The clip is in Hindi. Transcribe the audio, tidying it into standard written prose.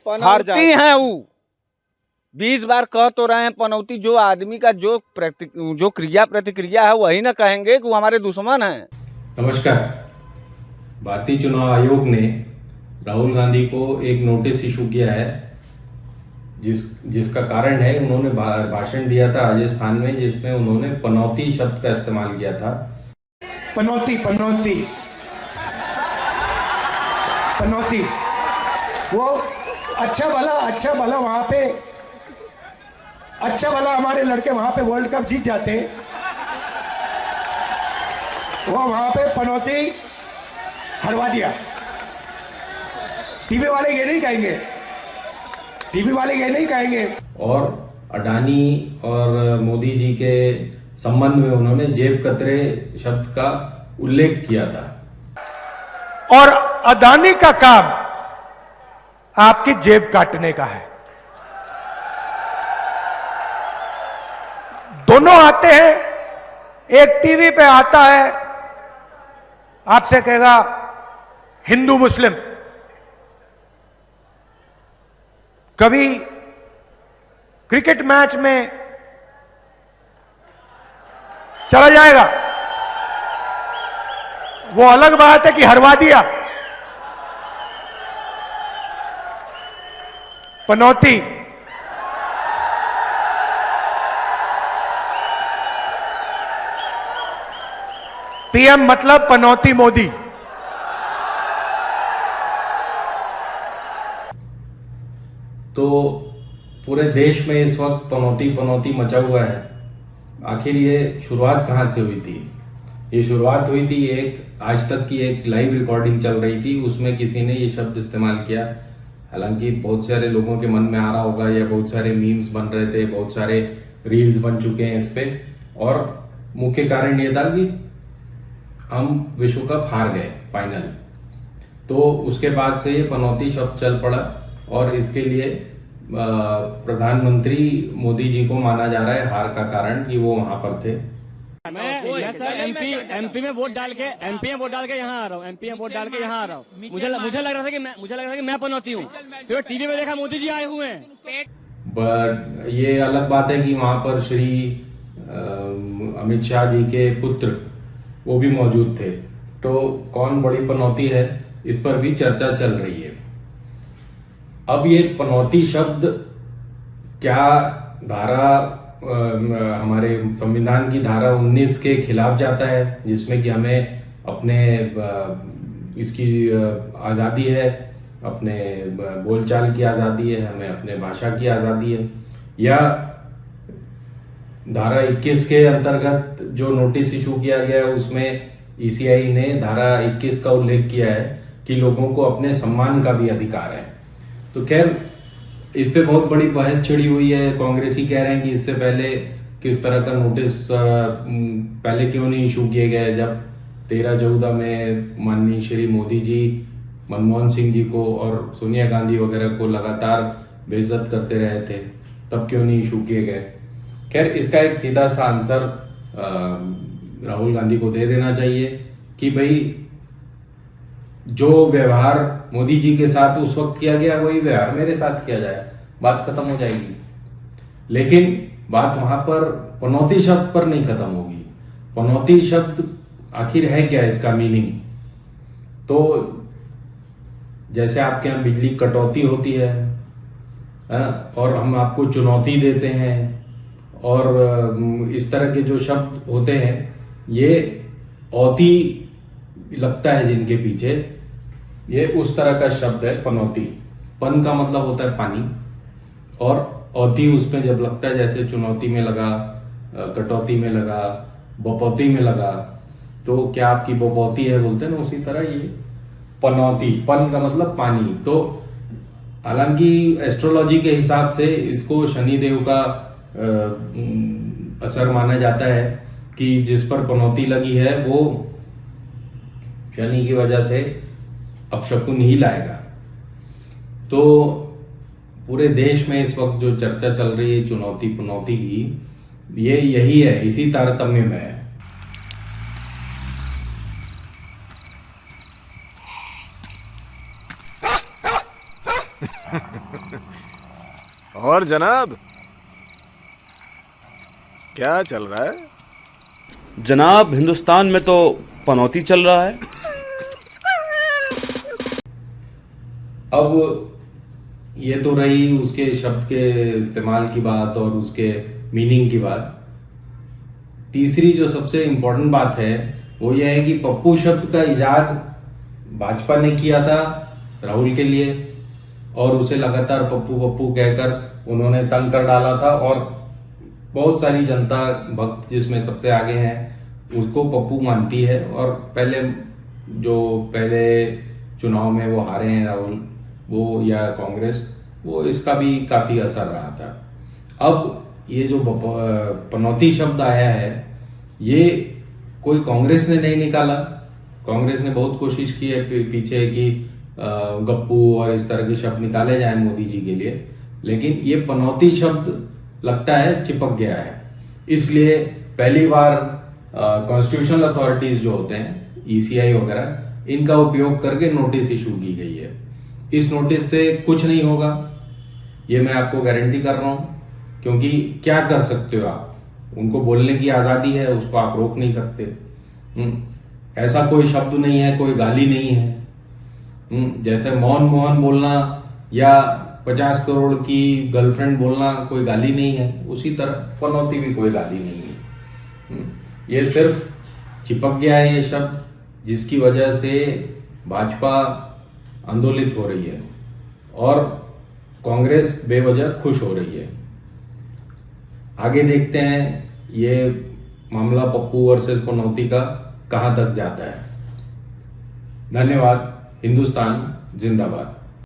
हार जाए हैं वो 20 बार कह तो रहे हैं पनौती। जो आदमी का जो क्रिया प्रतिक्रिया है वही ना कहेंगे कि वो हमारे दुश्मन हैं। नमस्कार। भारतीय चुनाव आयोग ने राहुल गांधी को एक नोटिस इशू किया है जिसका कारण है उन्होंने भाषण दिया था राजस्थान में जिसमें उन्होंने पनौती शब्द का इस्तेमाल किया था। पनौती पनौती पनौती वो अच्छा भला वहां पे हमारे लड़के वहां पे वर्ल्ड कप जीत जाते, वो वहां पे पनौती हरवा दिया। टीवी वाले ये नहीं कहेंगे। और अडानी और मोदी जी के संबंध में उन्होंने जेब कतरे शब्द का उल्लेख किया था। और अडानी का काम आपकी जेब काटने का है। दोनों आते हैं, एक टीवी पे आता है आपसे कहेगा हिंदू मुस्लिम, कभी क्रिकेट मैच में चला जाएगा, वो अलग बात है कि हरवा दिया। पनौती पीएम मतलब पनौती मोदी। तो पूरे देश में इस वक्त पनौती मचा हुआ है। आखिर ये शुरुआत कहाँ से हुई थी? ये शुरुआत हुई थी एक आज तक की एक लाइव रिकॉर्डिंग चल रही थी, उसमें किसी ने ये शब्द इस्तेमाल किया। हालांकि बहुत सारे लोगों के मन में आ रहा होगा या बहुत सारे मीम्स बन रहे थे, बहुत सारे रील्स बन चुके हैं इस पे। और मुख्य कारण ये था कि हम विश्व कप हार गए फाइनल, तो उसके बाद से ये पनौती शब्द चल पड़ा और इसके लिए प्रधानमंत्री मोदी जी को माना जा रहा है हार का कारण कि वो वहां पर थे। मैं सर एमपी में वोट डाल के यहाँ आ रहा हूँ। मुझे लग रहा था कि मैं पनौती हूँ, फिर टीवी में देखा मोदी जी आए हुए हैं। बट ये अलग बात है कि वहां पर श्री अमित शाह जी के पुत्र वो भी मौजूद थे, तो कौन बड़ी पनौती है इस पर भी चर्चा चल रही है। अब ये पनौती शब्द क्या धारा हमारे संविधान की धारा 19 के खिलाफ जाता है, जिसमें कि हमें अपने इसकी आज़ादी है, अपने बोलचाल की आज़ादी है, हमें अपने भाषा की आज़ादी है, या धारा 21 के अंतर्गत जो नोटिस इशू किया गया है उसमें ईसीआई ने धारा 21 का उल्लेख किया है कि लोगों को अपने सम्मान का भी अधिकार है। तो खैर इस पे बहुत बड़ी बहस छिड़ी हुई है। कांग्रेसी कह रहे हैं कि इससे पहले किस तरह का नोटिस पहले क्यों नहीं इशू किए गए, जब 13-14 में माननीय श्री मोदी जी मनमोहन सिंह जी को और सोनिया गांधी वगैरह को लगातार बेइज्जत करते रहे थे, तब क्यों नहीं इशू किए गए। खैर इसका एक सीधा सा आंसर राहुल गांधी को दे देना चाहिए कि भाई जो व्यवहार मोदी जी के साथ उस वक्त किया गया वही व्यवहार मेरे साथ किया जाए, बात खत्म हो जाएगी। लेकिन बात वहां पर पनौती शब्द पर नहीं खत्म होगी। पनौती शब्द आखिर है क्या, इसका मीनिंग? तो जैसे आपके यहाँ बिजली कटौती होती है और हम आपको चुनौती देते हैं, और इस तरह के जो शब्द होते हैं ये औती लगता है जिनके पीछे, ये उस तरह का शब्द है पनौती। पन का मतलब होता है पानी, और औती उसमें जब लगता है, जैसे चुनौती में लगा, कटौती में लगा, बपौती में लगा, तो क्या आपकी बपौती है बोलते हैं ना, उसी तरह ये पनौती, पन का मतलब पानी। तो हालांकि एस्ट्रोलॉजी के हिसाब से इसको शनिदेव का असर माना जाता है कि जिस पर पनौती लगी है वो शनि की वजह से अपशकुन ही लाएगा। तो पूरे देश में इस वक्त जो चर्चा चल रही है चुनौती पनौती की, ये यही है, इसी तारतम्य में है। और जनाब, क्या चल रहा है? जनाब, हिंदुस्तान में तो पनौती चल रहा है। अब ये तो रही उसके शब्द के इस्तेमाल की बात और उसके मीनिंग की बात। तीसरी जो सबसे इम्पोर्टेंट बात है वो ये है कि पप्पू शब्द का इजाद भाजपा ने किया था राहुल के लिए, और उसे लगातार पप्पू पप्पू कहकर उन्होंने तंग कर डाला था, और बहुत सारी जनता भक्त जिसमें सबसे आगे हैं उसको पप्पू मानती है। और पहले चुनाव में वो हारे हैं राहुल, वो या कांग्रेस, वो इसका भी काफ़ी असर रहा था। अब ये जो पनौती शब्द आया है ये कोई कांग्रेस ने नहीं निकाला। कांग्रेस ने बहुत कोशिश की है पीछे कि गप्पू और इस तरह के शब्द निकाले जाएं मोदी जी के लिए, लेकिन ये पनौती शब्द लगता है चिपक गया है। इसलिए पहली बार कॉन्स्टिट्यूशनल अथॉरिटीज जो होते हैं ईसीआई वगैरह, इनका उपयोग करके नोटिस इशू की गई है। इस नोटिस से कुछ नहीं होगा, ये मैं आपको गारंटी कर रहा हूँ, क्योंकि क्या कर सकते हो आप, उनको बोलने की आज़ादी है, उसको आप रोक नहीं सकते। ऐसा कोई शब्द नहीं है, कोई गाली नहीं है। जैसे मौन मोहन बोलना या 50 करोड़ की गर्लफ्रेंड बोलना कोई गाली नहीं है, उसी तरह पनौती भी कोई गाली नहीं है। ये सिर्फ चिपक गया है ये शब्द, जिसकी वजह से भाजपा आंदोलित हो रही है और कांग्रेस बेवजह खुश हो रही है। आगे देखते हैं ये मामला पप्पू वर्सेस पनौती का कहां तक जाता है। धन्यवाद। हिंदुस्तान जिंदाबाद।